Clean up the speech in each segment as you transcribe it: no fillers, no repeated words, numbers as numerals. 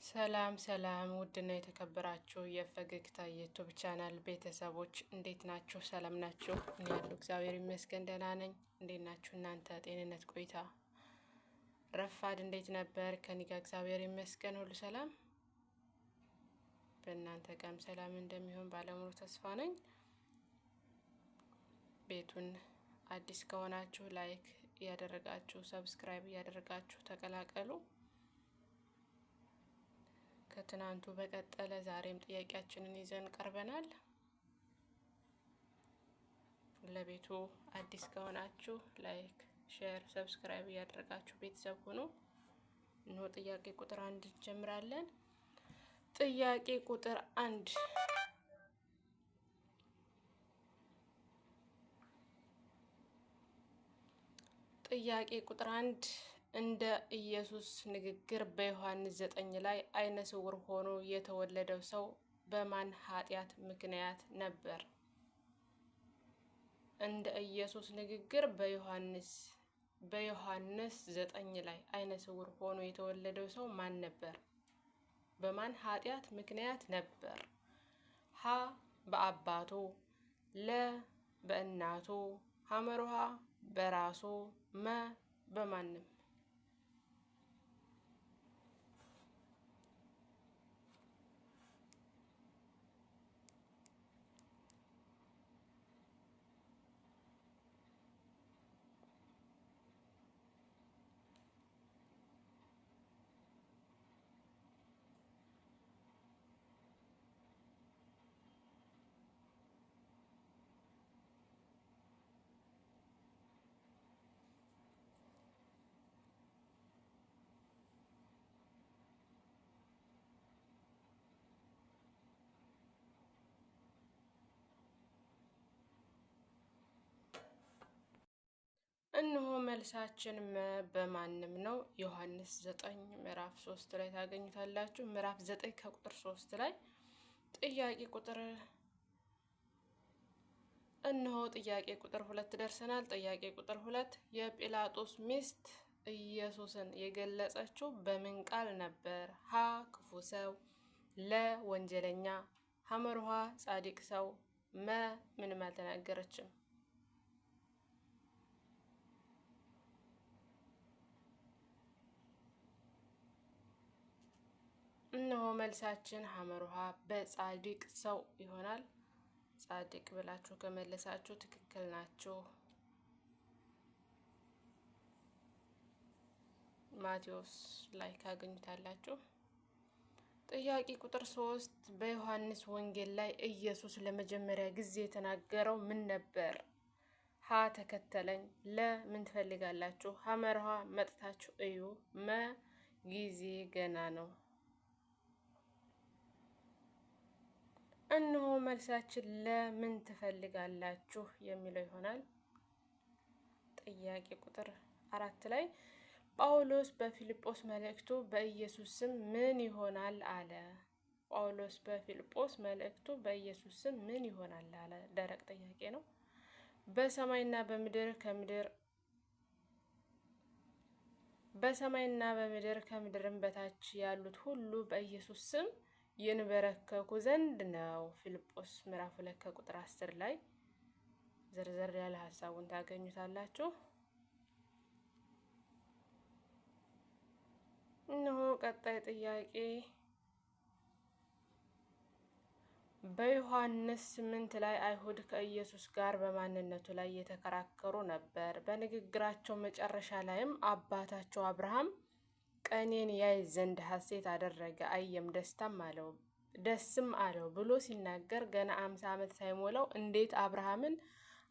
ሰላም ሰላም ውድና የተከበራችሁ የፈገግታ ዩቲዩብ ቻናል ቤተሰቦች እንዴት ናችሁ? ሰላም ናችሁ? እኔ ያለው እግዚአብሔር ይመስገን ደህና ነኝ። እንዴት ናችሁ እናንተ? ጤንነት ቆይታ ረፋድ እንዴት ነበር? ከኔ ጋር እግዚአብሔር ይመስገን ሁሉ ሰላም። በእናንተ ጋርም ሰላም እንደሚሆን ባለሙሉ ተስፋ ነኝ። ቤቱን አዲስ ከሆናችሁ ላይክ እያደረጋችሁ ሰብስክራይብ እያደረጋችሁ ተቀላቀሉ። ከትናንቱ በቀጠለ ዛሬም ጥያቄያችንን ይዘን ቀርበናል። ለቤቱ አዲስ ከሆናችሁ ላይክ፣ ሼር፣ ሰብስክራይብ እያደረጋችሁ ቤተሰብ ሁኑ። እንሆ ጥያቄ ቁጥር 1 እንጀምራለን። ጥያቄ ቁጥር 1 ጥያቄ ቁጥር 1 እንደ ኢየሱስ ንግግር በዮሐንስ 9 ላይ አይነ ስውር ሆኖ የተወለደው ሰው በማን ኃጢአት ምክንያት ነበር? እንደ ኢየሱስ ንግግር በዮሐንስ 9 ላይ አይነ ስውር ሆኖ የተወለደው ሰው ማን ነበር? በማን ኃጢአት ምክንያት ነበር? ሀ በአባቱ፣ ለ በእናቱ፣ ሐመሩሃ በራሱ፣ መ በማንም። እነሆ መልሳችን በማንም ነው። ዮሐንስ 9 ምዕራፍ 3 ላይ ታገኙታላችሁ። ምዕራፍ 9 ከቁጥር 3 ላይ ጥያቄ ቁጥር እነሆ ጥያቄ ቁጥር 2 ደርሰናል። ጥያቄ ቁጥር 2 የጲላጦስ ሚስት ኢየሱስን የገለጸችው በምን ቃል ነበር? ሀ ክፉ ሰው፣ ለ ወንጀለኛ፣ ሐመርሃ ጻድቅ ሰው፣ መ ምንም አልተናገረችም። እነሆ መልሳችን ሐመሩሃ በጻድቅ ሰው ይሆናል። ጻድቅ ብላችሁ ከመለሳችሁ ትክክል ናችሁ። ማቴዎስ ላይ ካገኙታላችሁ። ጥያቄ ቁጥር 3 በዮሐንስ ወንጌል ላይ ኢየሱስ ለመጀመሪያ ጊዜ የተናገረው ምን ነበር? ሀ ተከተለኝ፣ ለ ምን ትፈልጋላችሁ፣ ሐመሩሃ መጥታችሁ እዩ፣ መ ጊዜ ገና ነው። እነሆ መልሳችን ለምን ትፈልጋላችሁ የሚለው ይሆናል። ጥያቄ ቁጥር 4 ላይ ጳውሎስ በፊልጶስ መልእክቱ በኢየሱስ ስም ምን ይሆናል አለ? ጳውሎስ በፊልጶስ መልእክቱ በኢየሱስ ስም ምን ይሆናል አለ? ደረቅ ጥያቄ ነው። በሰማይና በምድር ከምድርም በታች ያሉት ሁሉ በኢየሱስ ስም ይንበረከኩ ዘንድ ነው። ፊልጶስ ምዕራፍ 2 ከቁጥር 10 ላይ ዝርዝር ያለ ሀሳቡን ታገኙታላችሁ። እነሆ ቀጣይ ጥያቄ በዮሐንስ 8 ላይ አይሁድ ከኢየሱስ ጋር በማንነቱ ላይ የተከራከሩ ነበር። በንግግራቸው መጨረሻ ላይም አባታቸው አብርሃም ቀኔን ያይ ዘንድ ሐሴት አደረገ፣ አየም ደስም አለው ብሎ ሲናገር ገና 50 ዓመት ሳይሞላው እንዴት አብርሃምን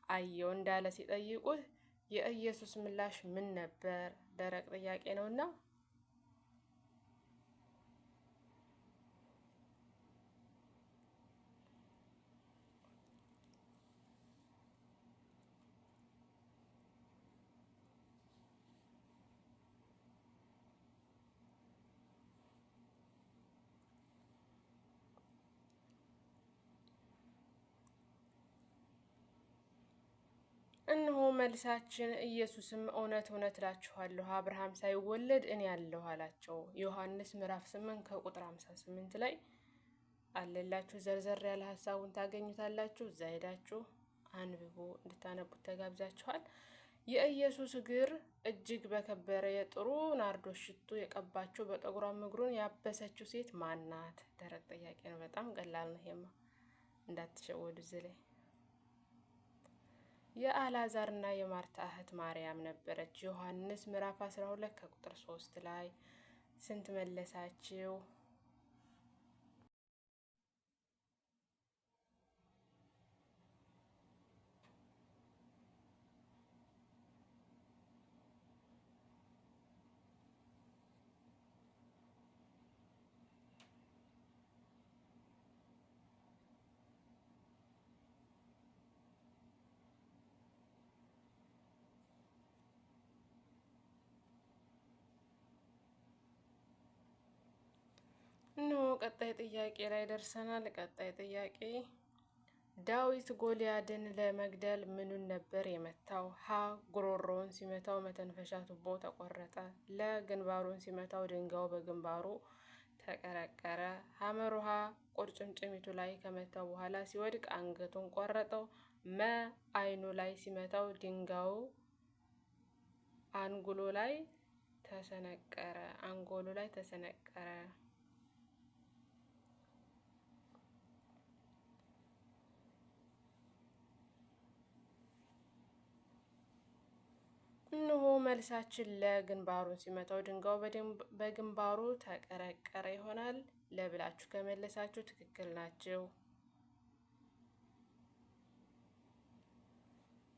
አየው እንዳለ ሲጠይቁት የኢየሱስ ምላሽ ምን ነበር? ደረቅ ጥያቄ ነውና እነሆ መልሳችን ኢየሱስም እውነት እውነት እላችኋለሁ አብርሃም ሳይወለድ እኔ አለሁ አላቸው። ዮሐንስ ምዕራፍ 8 ከቁጥር 58 ላይ አለላችሁ። ዘርዘር ያለ ሀሳቡን ታገኙታላችሁ። እዛ ሄዳችሁ አንብቦ እንድታነቡት ተጋብዛችኋል። የኢየሱስ እግር እጅግ በከበረ የጥሩ ናርዶስ ሽቱ የቀባችው በጠጉሯም እግሩን ያበሰችው ሴት ማናት? ደረቅ ጥያቄ ነው። በጣም ቀላል ነው። ይሄማ እንዳትሸወዱ። እዚህ ላይ የአልዓዛርና የማርታ እህት ማርያም ነበረች። ዮሐንስ ምዕራፍ 12 ከቁጥር 3 ላይ ስንት መለሳችሁ? እነሆ ቀጣይ ጥያቄ ላይ ደርሰናል። ቀጣይ ጥያቄ ዳዊት ጎልያድን ለመግደል ምኑን ነበር የመታው? ሀ ጉሮሮውን ሲመታው መተንፈሻ ቱቦ ተቆረጠ። ለ ግንባሩን ሲመታው ድንጋዩ በግንባሩ ተቀረቀረ። ሐመሩሃ ቁርጭምጭሚቱ ላይ ከመታው በኋላ ሲወድቅ አንገቱን ቆረጠው። መ አይኑ ላይ ሲመታው ድንጋዩ አንጎሉ ላይ ተሰነቀረ። እነሆ መልሳችን ለግንባሩን ሲመታው ድንጋዩ በግንባሩ ተቀረቀረ ይሆናል። ለብላችሁ ከመለሳችሁ ትክክል ናቸው።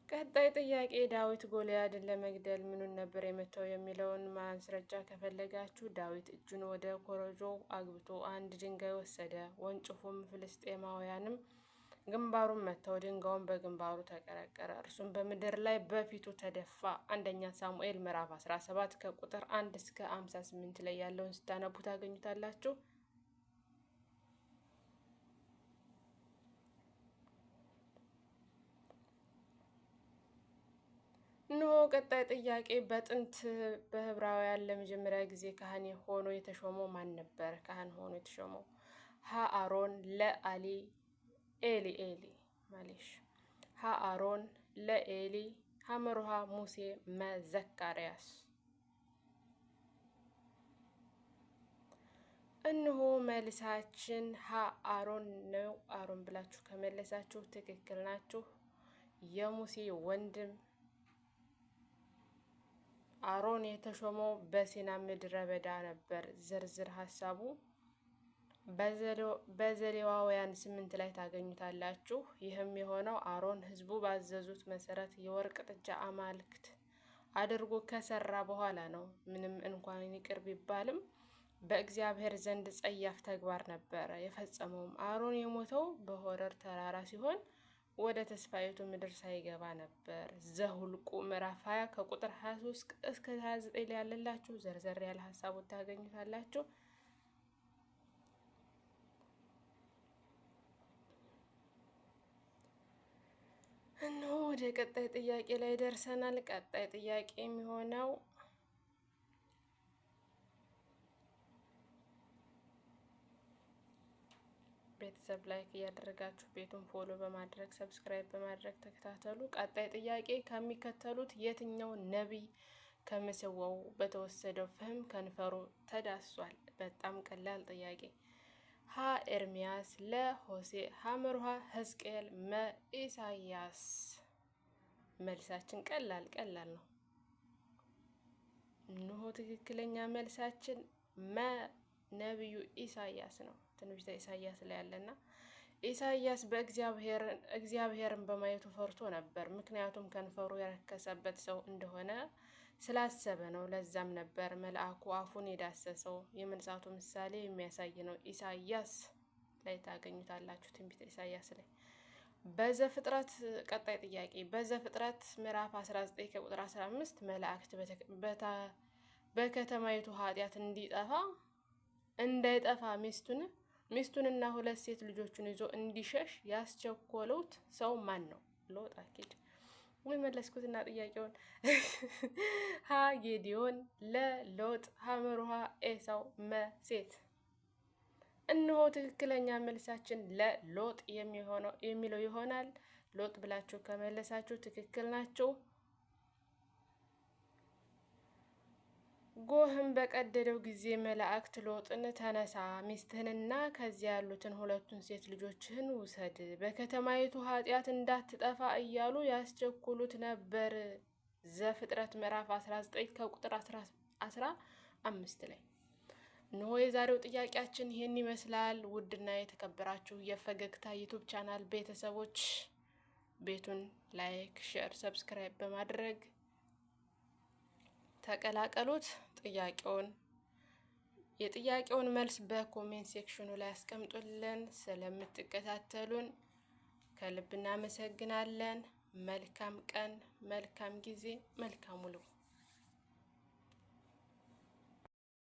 ቀጣይ ጥያቄ ዳዊት ጎልያድን ለመግደል ምኑን ነበር የመታው የሚለውን ማስረጃ ከፈለጋችሁ ዳዊት እጁን ወደ ኮረጆ አግብቶ አንድ ድንጋይ ወሰደ። ወንጭፉም ፍልስጤማውያንም ግንባሩን መታው፣ ድንጋዩን በግንባሩ ተቀረቀረ፣ እርሱም በምድር ላይ በፊቱ ተደፋ። አንደኛ ሳሙኤል ምዕራፍ 17 ከቁጥር 1 እስከ 58 ላይ ያለውን ስታነቡ ታገኙታላችሁ። እነሆ ቀጣይ ጥያቄ በጥንት በዕብራውያን ለመጀመሪያ ጊዜ ካህን ሆኖ የተሾመው ማን ነበር? ካህን ሆኖ የተሾመው ሀ አሮን፣ ለ ኤሊ ማሌሽ ሀ አሮን፣ ለኤሊ፣ ሐመሩሃ ሙሴ፣ መ ዘካርያስ። እነሆ መልሳችን ሀ አሮን ነው። አሮን ብላችሁ ከመለሳችሁ ትክክል ናችሁ። የሙሴ ወንድም አሮን የተሾመው በሲና ምድረ በዳ ነበር። ዝርዝር ሀሳቡ በዘሌዋውያን 8 ላይ ታገኙታላችሁ። ይህም የሆነው አሮን ሕዝቡ ባዘዙት መሰረት የወርቅ ጥጃ አማልክት አድርጎ ከሰራ በኋላ ነው። ምንም እንኳን ይቅር ቢባልም በእግዚአብሔር ዘንድ ጸያፍ ተግባር ነበረ የፈጸመውም። አሮን የሞተው በሆረር ተራራ ሲሆን ወደ ተስፋይቱ ምድር ሳይገባ ነበር። ዘሁልቁ ምዕራፍ 20 ከቁጥር 23 እስከ 29 ላይ ያለላችሁ ዘርዘር ያለ ሀሳቦች ታገኙታላችሁ። እነሆ ወደ ቀጣይ ጥያቄ ላይ ደርሰናል። ቀጣይ ጥያቄ የሚሆነው ቤተሰብ ላይክ እያደረጋችሁ ቤቱን ፎሎ በማድረግ ሰብስክራይብ በማድረግ ተከታተሉ። ቀጣይ ጥያቄ ከሚከተሉት የትኛው ነቢይ ከምስዋው በተወሰደው ፍህም ከንፈሩ ተዳሷል? በጣም ቀላል ጥያቄ። ሀ ኤርሚያስ፣ ለ ሆሴ፣ ሐመሩሃ ሕዝቅኤል፣ መ ኢሳያስ። መልሳችን ቀላል ነው። እነሆ ትክክለኛ መልሳችን መ ነቢዩ ኢሳያስ ነው። ትንቢተ ኢሳያስ ላይ ያለና ኢሳያስ እግዚአብሔርን በማየቱ ፈርቶ ነበር። ምክንያቱም ከንፈሩ የረከሰበት ሰው እንደሆነ ስላሰበ ነው። ለዛም ነበር መልአኩ አፉን የዳሰሰው። የመንጻቱ ምሳሌ የሚያሳይ ነው። ኢሳያስ ላይ ታገኙታላችሁ። ትንቢተ ኢሳያስ ላይ በዘፍጥረት ቀጣይ ጥያቄ በዘፍጥረት ምዕራፍ 19 ከቁጥር 15 መላእክት በከተማይቱ ኃጢአት እንዳይጠፋ ሚስቱንና 2 ሴት ልጆቹን ይዞ እንዲሸሽ ያስቸኮሉት ሰው ማን ነው? ሎጥ አኪድ። ወይ መለስኩትና ጥያቄውን ሀ ጌዲዮን፣ ለ ሎጥ፣ ሐመሩሃ ኤሳው፣ መ ሴት። እነሆ ትክክለኛ መልሳችን ለሎጥ የሚለው ይሆናል። ሎጥ ብላችሁ ከመለሳችሁ ትክክል ናችሁ። ጎህም በቀደደው ጊዜ መላእክት ሎጥን ተነሳ፣ ሚስትህንና ከዚያ ያሉትን 2 ሴት ልጆችህን ውሰድ፣ በከተማይቱ ኃጢአት እንዳትጠፋ እያሉ ያስቸኩሉት ነበር። ዘፍጥረት ምዕራፍ 19 ከቁጥር 15 ላይ። እነሆ የዛሬው ጥያቄያችን ይህን ይመስላል። ውድና የተከበራችሁ የፈገግታ ዩቱብ ቻናል ቤተሰቦች ቤቱን ላይክ፣ ሼር፣ ሰብስክራይብ በማድረግ ተቀላቀሉት። የጥያቄውን መልስ በኮሜንት ሴክሽኑ ላይ አስቀምጡልን። ስለምትከታተሉን ከልብ እናመሰግናለን። መልካም ቀን፣ መልካም ጊዜ፣ መልካም ውሎ